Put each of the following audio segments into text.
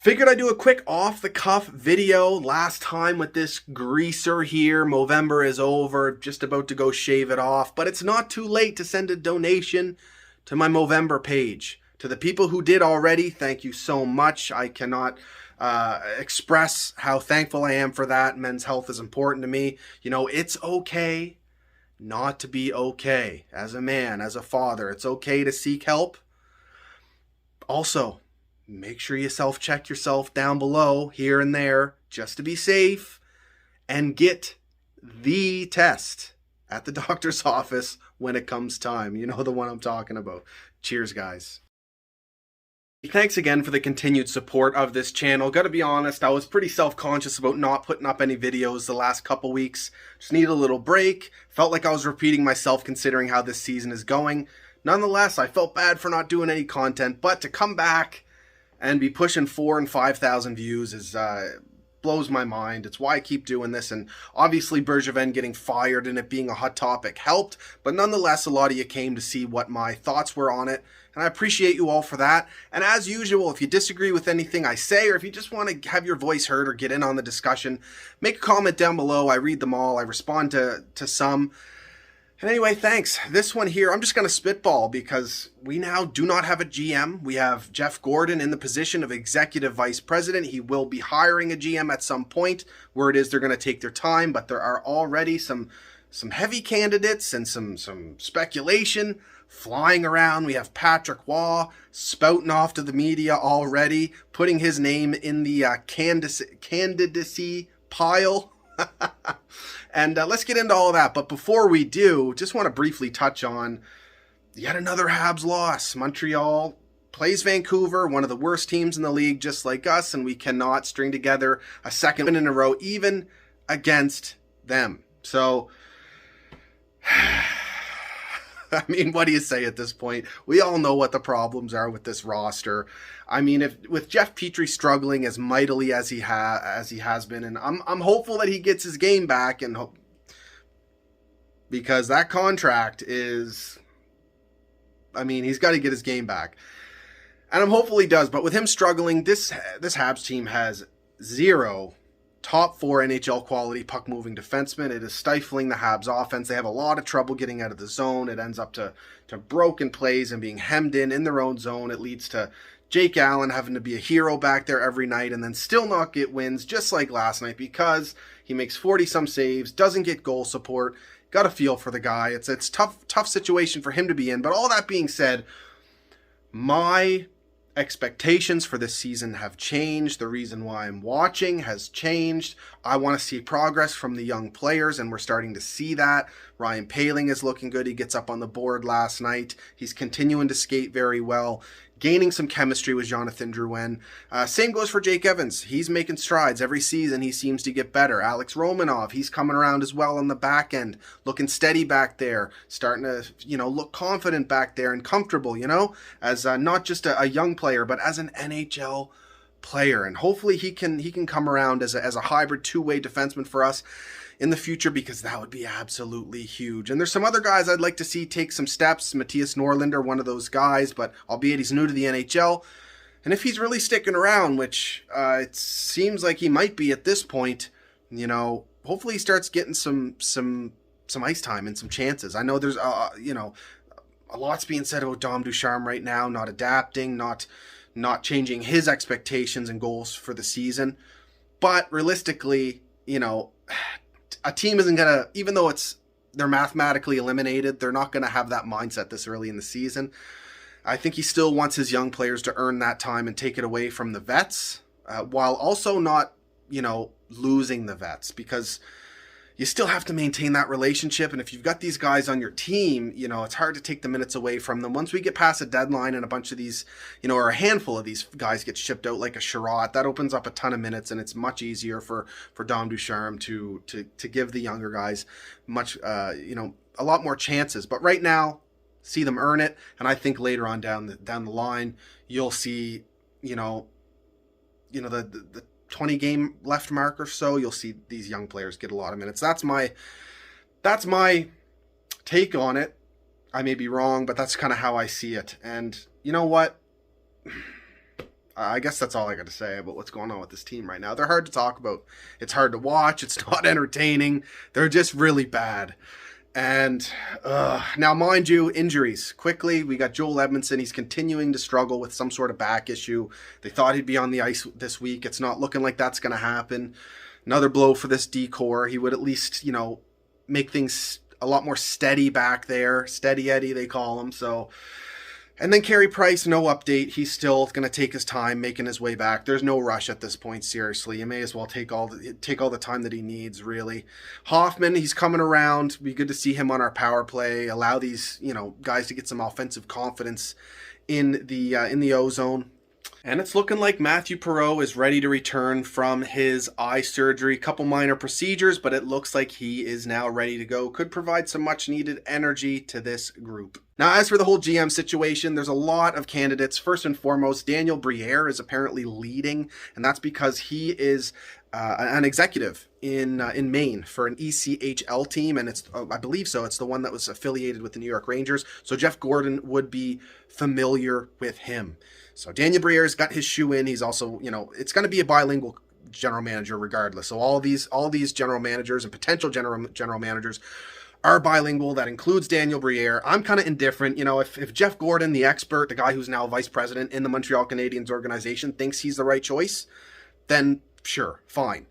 Figured I'd do a quick off-the-cuff video last time with this greaser here. Movember is over, just about to go shave it off, but it's not too late to send a donation to my Movember page. To the people who did already, thank you so much. I cannot express how thankful I am for that. Men's health is important to me. You know, it's okay not to be okay. As a man, as a father, it's okay to seek help. Also, make sure you self-check yourself down below, here and there, just to be safe, and get the test at the doctor's office when it comes time. You know the one I'm talking about. Cheers, guys. Thanks again for the continued support of this channel. Gotta be honest, I was pretty self-conscious about not putting up any videos the last couple weeks. Just needed a little break. Felt like I was repeating myself considering how this season is going. Nonetheless, I felt bad for not doing any content, but to come back and be pushing 4,000 and 5,000 views is blows my mind. It's why I keep doing this, and obviously Briere getting fired and it being a hot topic helped, but nonetheless, a lot of you came to see what my thoughts were on it, and I appreciate you all for that. And as usual, if you disagree with anything I say, or if you just want to have your voice heard or get in on the discussion, make a comment down below. I read them all. I respond to some. And anyway, thanks. This one here, I'm just going to spitball because we now do not have a GM. We have Jeff Gordon in the position of Executive Vice President. He will be hiring a GM at some point. Word is they're going to take their time, but there are already some heavy candidates and some speculation flying around. We have Patrick Waugh spouting off to the media already, putting his name in the candidacy pile. And let's get into all of that. But before we do, just want to briefly touch on yet another Habs loss. Montreal plays Vancouver, one of the worst teams in the league, just like us, and we cannot string together a second win in a row, even against them. So, I mean, what do you say at this point? We all know what the problems are with this roster. I mean, with Jeff Petrie struggling as mightily as he has been, and I'm hopeful that he gets his game back, and because that contract is, I mean, he's got to get his game back, and I'm hopeful he does. But with him struggling, this Habs team has zero top 4 NHL quality puck-moving defensemen. It is stifling the Habs offense. They have a lot of trouble getting out of the zone. It ends up to broken plays and being hemmed in their own zone. It leads to Jake Allen having to be a hero back there every night and then still not get wins, just like last night, because he makes 40-some saves, doesn't get goal support. Got a feel for the guy. It's a tough situation for him to be in. But all that being said, my expectations for this season have changed. The reason why I'm watching has changed. I want to see progress from the young players, and we're starting to see that. Ryan Poehling is looking good. He gets up on the board last night. He's continuing to skate very well, gaining some chemistry with Jonathan Drouin. Same goes for Jake Evans. He's making strides. Every season he seems to get better. Alex Romanov, he's coming around as well on the back end, looking steady back there, starting to, you know, look confident back there and comfortable, you know, as not just a young player, but as an NHL player. And hopefully he can come around as a hybrid two-way defenseman for us in the future, because that would be absolutely huge. And there's some other guys I'd like to see take some steps. Matthias Norlinder, one of those guys, but albeit he's new to the NHL. And if he's really sticking around, which it seems like he might be at this point, you know, hopefully he starts getting some ice time and some chances. I know there's you know, a lot's being said about Dom Ducharme right now, not adapting, not changing his expectations and goals for the season. But realistically, you know, a team isn't going to, even though they're mathematically eliminated, they're not going to have that mindset this early in the season. I think he still wants his young players to earn that time and take it away from the vets, while also not, you know, losing the vets, because you still have to maintain that relationship. And if you've got these guys on your team, you know, it's hard to take the minutes away from them. Once we get past a deadline and a bunch of these, you know, or a handful of these guys get shipped out like a Sherratt, that opens up a ton of minutes, and it's much easier for Dom Ducharme to give the younger guys much, you know, a lot more chances. But right now, see them earn it. And I think later on down the line, you'll see, you know, the 20 game left mark or so, you'll see these young players get a lot of minutes. That's my take on it. I may be wrong, but that's kind of how I see it. And you know what? I guess that's all I got to say about what's going on with this team right now. They're hard to talk about. It's hard to watch. It's not entertaining. They're just really bad. And now, mind you, injuries. Quickly, we got Joel Edmundson. He's continuing to struggle with some sort of back issue. They thought he'd be on the ice this week. It's not looking like that's going to happen. Another blow for this D-core. He would at least, make things a lot more steady back there. Steady Eddie, they call him. So, and then Carey Price, no update. He's still going to take his time making his way back. There's no rush at this point, seriously. You may as well take all the time that he needs, really. Hoffman, he's coming around. Be good to see him on our power play. Allow these, guys to get some offensive confidence in the O-zone. And it's looking like Matthew Perreault is ready to return from his eye surgery. Couple minor procedures, but it looks like he is now ready to go. Could provide some much needed energy to this group. Now, as for the whole GM situation, there's a lot of candidates. First and foremost, Daniel Briere is apparently leading, and that's because he is an executive in Maine for an ECHL team, and it's I believe so. It's the one that was affiliated with the New York Rangers. So Jeff Gordon would be familiar with him. So Daniel Briere's got his shoe in. He's also, it's going to be a bilingual general manager regardless. So all these general managers and potential general managers are bilingual. That includes Daniel Briere. I'm kind of indifferent. If Jeff Gordon, the expert, the guy who's now vice president in the Montreal Canadiens organization, thinks he's the right choice, then sure, fine.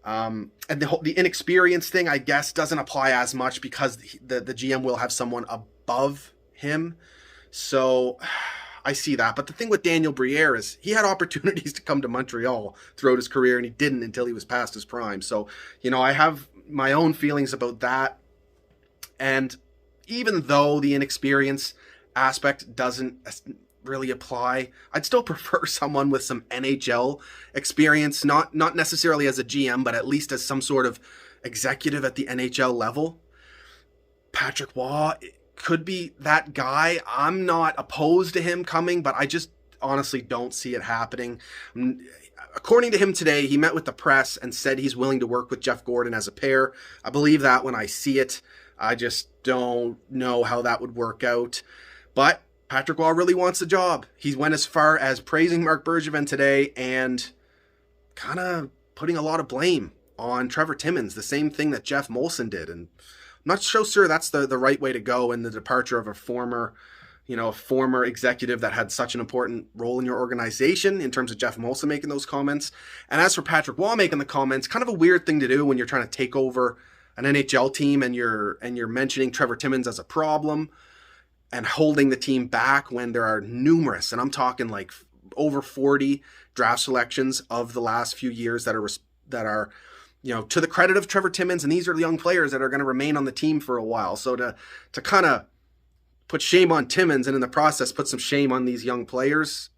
And the inexperienced thing, I guess, doesn't apply as much because the GM will have someone above him. So I see that. But the thing with Daniel Briere is he had opportunities to come to Montreal throughout his career, and he didn't until he was past his prime. So, I have my own feelings about that. And even though the inexperience aspect doesn't really apply, I'd still prefer someone with some NHL experience, not necessarily as a GM, but at least as some sort of executive at the NHL level. Patrick Waugh could be that guy. I'm not opposed to him coming, but I just honestly don't see it happening. According to him today, he met with the press and said he's willing to work with Jeff Gordon as a pair. I believe that when I see it. I just don't know how that would work out. But Patrick Waugh really wants the job. He went as far as praising Marc Bergevin today and kind of putting a lot of blame on Trevor Timmins, the same thing that Jeff Molson did. And I'm not so sure that's the right way to go in the departure of a former executive that had such an important role in your organization in terms of Jeff Molson making those comments. And as for Patrick Waugh making the comments, kind of a weird thing to do when you're trying to take over an NHL team and you're mentioning Trevor Timmins as a problem and holding the team back when there are numerous, and I'm talking like over 40 draft selections of the last few years that are to the credit of Trevor Timmins, and these are the young players that are going to remain on the team for a while. So to kind of put shame on Timmins and in the process put some shame on these young players,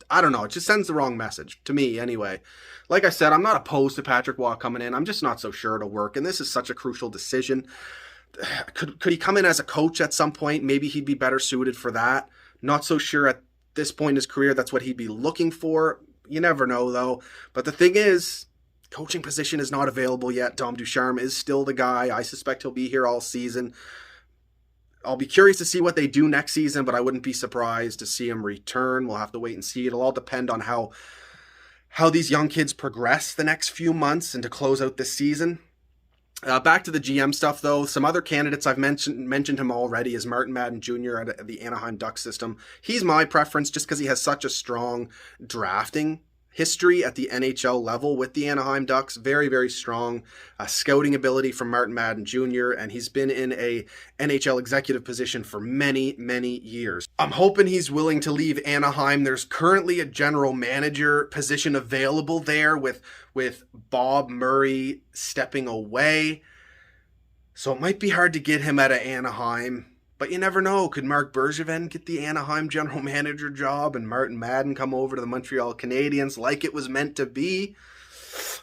I don't know, it just sends the wrong message to me anyway. Like I said, I'm not opposed to Patrick Waugh coming in. I'm just not so sure it'll work, and this is such a crucial decision. Could he come in as a coach at some point? Maybe he'd be better suited for that. Not so sure at this point in his career that's what he'd be looking for. You never know, though. But the thing is, coaching position is not available yet. Dom Ducharme is still the guy. I suspect he'll be here all season. I'll be curious to see what they do next season, but I wouldn't be surprised to see him return. We'll have to wait and see. It'll all depend on how these young kids progress the next few months and to close out this season. Back to the GM stuff, though. Some other candidates, I've mentioned him already, is Martin Madden Jr. at the Anaheim Ducks system. He's my preference just because he has such a strong drafting history at the NHL level with the Anaheim Ducks. Very, very strong scouting ability from Martin Madden Jr., and he's been in a NHL executive position for many, many years. I'm hoping he's willing to leave Anaheim. There's currently a general manager position available there with Bob Murray stepping away. So it might be hard to get him out of Anaheim. But you never know. Could Marc Bergevin get the Anaheim general manager job and Martin Madden come over to the Montreal Canadiens like it was meant to be?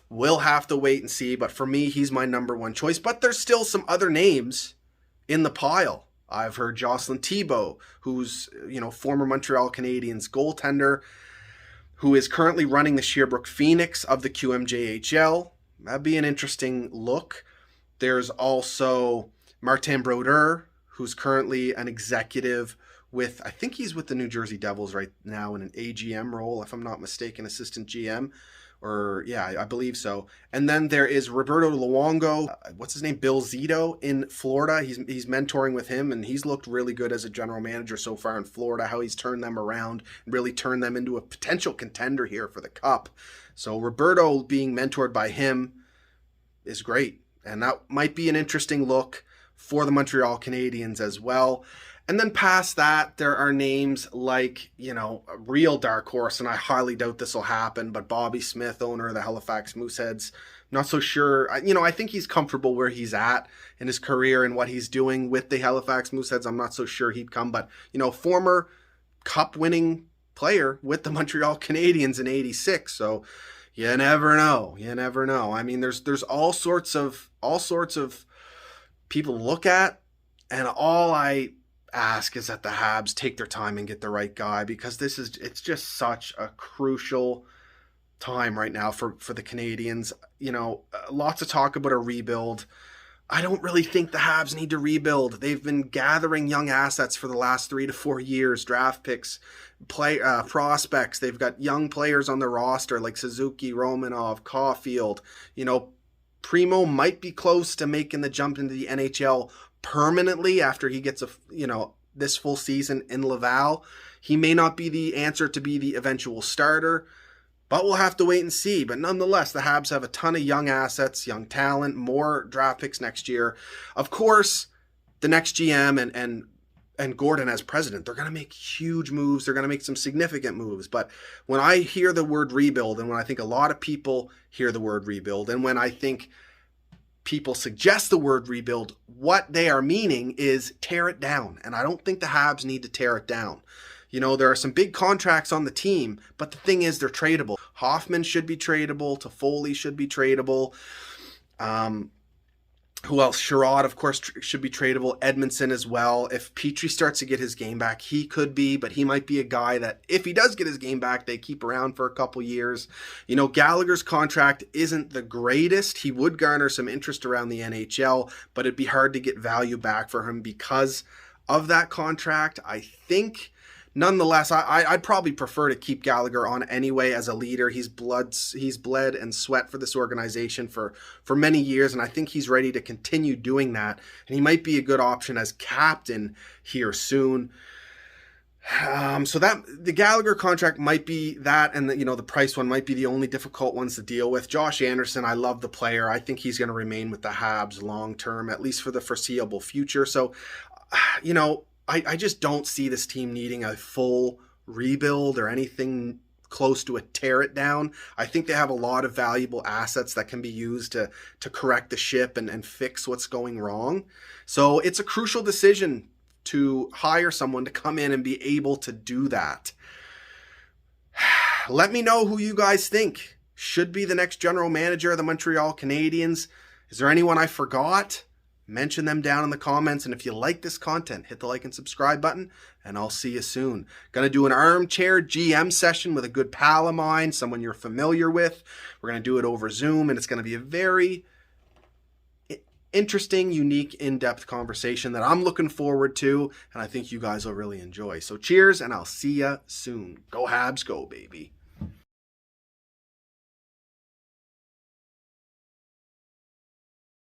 We'll have to wait and see. But for me, he's my number one choice. But there's still some other names in the pile. I've heard Jocelyn Thibault, who's, former Montreal Canadiens goaltender, who is currently running the Sherbrooke Phoenix of the QMJHL. That'd be an interesting look. There's also Martin Brodeur, who's currently an executive with, I think he's with the New Jersey Devils right now in an AGM role, if I'm not mistaken, assistant GM. Or, yeah, I believe so. And then there is Roberto Luongo, what's his name, Bill Zito in Florida. He's mentoring with him, and he's looked really good as a general manager so far in Florida, how he's turned them around and really turned them into a potential contender here for the Cup. So Roberto being mentored by him is great. And that might be an interesting look for the Montreal Canadiens as well. And then past that, there are names like, a real dark horse, and I highly doubt this will happen, but Bobby Smith, owner of the Halifax Mooseheads, not so sure. I think he's comfortable where he's at in his career and what he's doing with the Halifax Mooseheads. I'm not so sure he'd come, but, former Cup-winning player with the Montreal Canadiens in '86, so you never know. I mean, there's all sorts of people to look at, and all I ask is that the Habs take their time and get the right guy, because it's just such a crucial time right now for the Canadiens. Lots of talk about a rebuild. I don't really think the Habs need to rebuild. They've been gathering young assets for the last 3 to 4 years, draft picks, prospects. They've got young players on their roster like Suzuki, Romanov, Caulfield. Primo might be close to making the jump into the NHL permanently after he gets this full season in Laval. He may not be the answer to be the eventual starter, but we'll have to wait and see. But nonetheless, the Habs have a ton of young assets, young talent, more draft picks next year. Of course, the next GM and Gordon as president, they're going to make huge moves. They're going to make some significant moves. But when I hear the word rebuild, and when I think a lot of people hear the word rebuild, and when I think people suggest the word rebuild, what they are meaning is tear it down. And I don't think the Habs need to tear it down. There are some big contracts on the team, but the thing is they're tradable. Hoffman should be tradable. Toffoli should be tradable. Who else? Sherrod, of course, should be tradable. Edmundson as well. If Petrie starts to get his game back, he could be, but he might be a guy that, if he does get his game back, they keep around for a couple years. Gallagher's contract isn't the greatest. He would garner some interest around the NHL, but it'd be hard to get value back for him because of that contract. I think, nonetheless, I'd probably prefer to keep Gallagher on anyway as a leader. He's bled and sweat for this organization for many years, and I think he's ready to continue doing that. And he might be a good option as captain here soon. So that the Gallagher contract might be that, and the Price one might be the only difficult ones to deal with. Josh Anderson, I love the player. I think he's going to remain with the Habs long term, at least for the foreseeable future. So, I just don't see this team needing a full rebuild or anything close to a tear it down. I think they have a lot of valuable assets that can be used to correct the ship and fix what's going wrong. So it's a crucial decision to hire someone to come in and be able to do that. Let me know who you guys think should be the next general manager of the Montreal Canadiens. Is there anyone I forgot? Mention them down in the comments, and if you like this content, hit the like and subscribe button, and I'll see you soon. Gonna do an armchair GM session with a good pal of mine, someone you're familiar with. We're gonna do it over Zoom, and it's gonna be a very interesting, unique, in-depth conversation that I'm looking forward to, and I think you guys will really enjoy. So cheers, and I'll see you soon. Go Habs, go, baby.